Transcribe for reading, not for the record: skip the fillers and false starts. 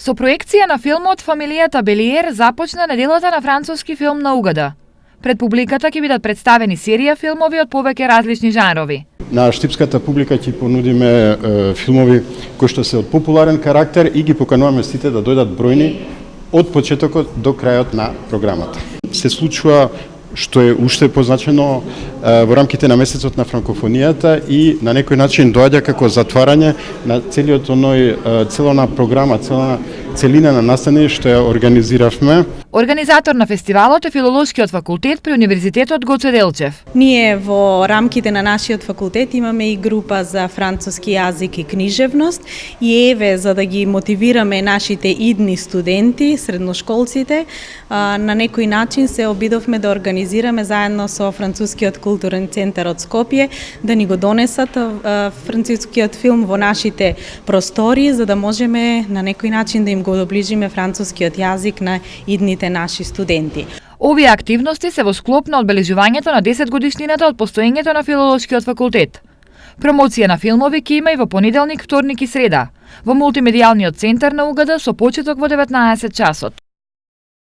Со проекција на филмот Фамилијата Белиер започна неделата на француски филм на Угада. Пред публиката ќе бидат представени серија филмови од повеќе различни жанрови. На штипската публика ќе понудиме филмови кои што се од популарен карактер и ги покануваме сите да дојдат бројни од почетокот до крајот на програмата. Се случува што е уште позначено во рамките на месецот на франкофонијата и на некој начин доаѓа како затварање на целона програма, целина на настани што ја организиравме. Организатор на фестивалот е Филолошкиот факултет при Универзитетот Гоце Делчев. Ние во рамките на нашиот факултет имаме и група за француски јазик и книжевност и еве за да ги мотивираме нашите идни студенти, средношколците, на некој начин се обидовме да организираме заедно со Францускиот културен центар од Скопје да ни го донесат францускиот филм во нашите простори за да можеме на некој начин да им го доближиме францускиот јазик на идните наши студенти. Овие активности се во склоп на одбележувањето на 10 годишнината од постоењето на Филолошкиот факултет. Промоција на филмови ќе има и во понеделник, вторник и среда во мултимедијалниот центар на Угада со почеток во 19 часот.